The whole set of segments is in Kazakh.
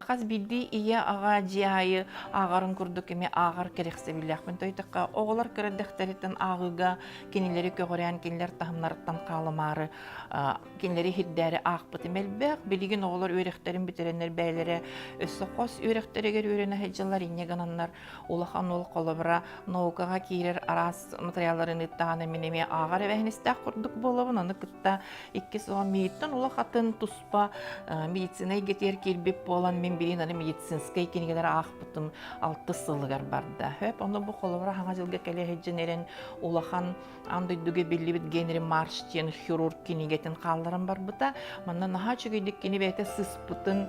Хас бидди ия ага жиайы ағарын курдук эме ағар керексе билляхпын тойтакка оголар кердехтеритен агыга кинилери көгөрян кинилер тахымнарыттан калымары кинилери хиддери акпыт эмелбек билигин оголар үйректерин битеренер бәйлере өссөкос үйректеригер үйренэ хеджалар иннегананнар улахан ол колобра наукага кирер арас материалларын ыттаган эминеме агар эбэхинистаах курдук болобун аны кытта икки соон мииттен улахатын туспа медицинай гетер килбип болан мен билин аны медицинскай кинигелер аахпытым алты сылыгар барда хөп ону бу колобра хаңа жылга келе хедженерен улахан андойдуге биллибит генри марш тиен хирург кинигетин калларын барбыта манна наха чөгөйдик кини бете сыспытын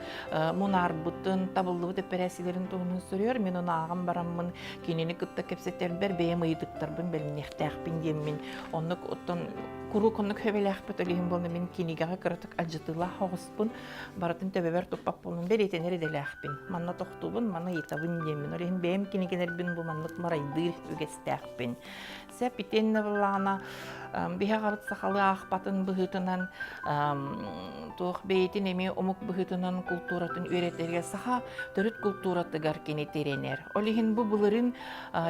мунарбытын табылдыбыт операциялерин туунун сөрүөр мен ону агам бараммын кинини кытта кепсеттербер бэйем ыйдыктарбын белинехтээхпин диэммин оннук оттон куру коннук хөбелээхпит олиһин болну мен кинигага кырытык ажытыла хогуспун баратын төбөбөр туппап болун беритенери делээхпин манна тохтубун манна итабын диэммин олиһин бэйем кинигенербин бу маннык марайдыр үгестээхпин сеп итенне буллаана биһагабыт сахалы ахпатын быһытынан туох бейтин эми омук быһытынан культуратын үйрөтерге саха төрүт культуратыгар кини теренер олиһин бу былырын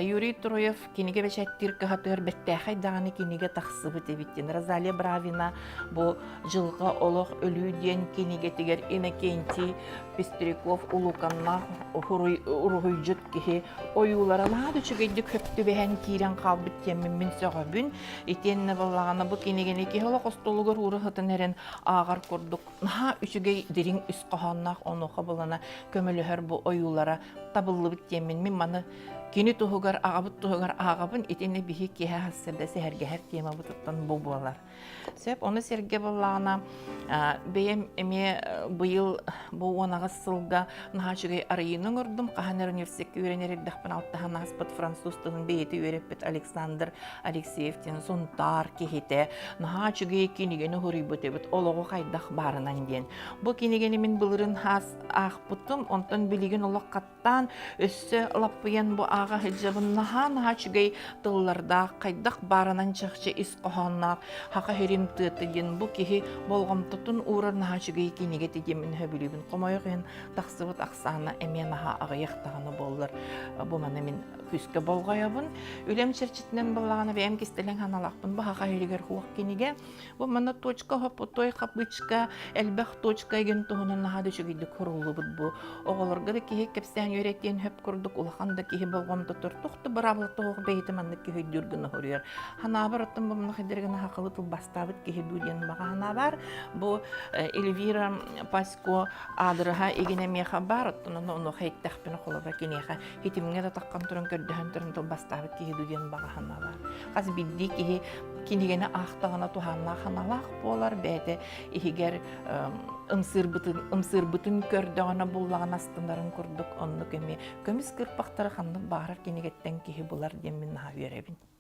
Юрий Троев киниге бешеттир кахатыр беттехай даганы киниге тахсыбыт эбиттин Розалия Бравина бу жылга олох өлүү диен киниге тигер Иннокентий Пестряков улуканна уруйжут кихи оюлара наады чүгейди көптү бэхэн кирен калбыт теммин сөгөбүн итенне баллагана бу кинигени кихоло костолугар урыхытын эрен агар курдук наха үчүгей дирин үс кохоннак онуха булана көмөлөһөр бу оюлара табыллыбыт теммин мен маны кини туһугар агабыт туһугар агабын итенне бихи киһэ хассырда сэһэргэһэр тема бутуттан бу буалар сеп оны серге баллагана бэйэм эме быйыл бу онагыс сылга наха чүгей арыйының урдум каханер университетке үйренериддахпын алттахан аспыт француз тылын бейти үйреппит Александр Алексеевтин сунтар кихите наха чүгей кинигени хурийбутебит ологу хайдах барынан диен бу кинигени мен былырын хас ахпытым онтон билигин олок каттан өссө лаппыян бу ага хеджабын наха чүгей тылларда кайдах барынан чахчы ис кохоннак хака херим тыты диен бу кихи болгомтутун урар наха чүгей киниге тегемин хөбүлүбүн комойген тахсыбыт аксана эме наха агыяктаганы боллар бу мана мен күскө болгоябын үлем черчитинен баллаганы бем кистелен ханалакпын бу хака херигер хуак киниге бу мана точка хопотой капычка элбах точка ген тоонун наха дөчүгүдү корулубут бу оголорга да кихи кепсен үйрөтен хөп курдук улаханда кихи болгомто туртукту бараблыктоо бейти маннык кихи дүргүнө хорuyar ханабар оттон бу мана хедерген хакылы тыл бастабыт кихи дүден багана бар бу Эльвира Пасько адрыха игенеме хабар оттон ону хейттахпын холобра кинеха хитимге да таккан турун көрдөһөн турун тыл бастабыт кихи дүден багана бар каз бидди кихи кинигене ахтагана туханна ханалак болар бете ихигер ымсырбытын көрдөгана буллаган астындарын курдук онну көмүс кырпактары ханны баарар кинигеттен кихи булар демин наха үйрөбүн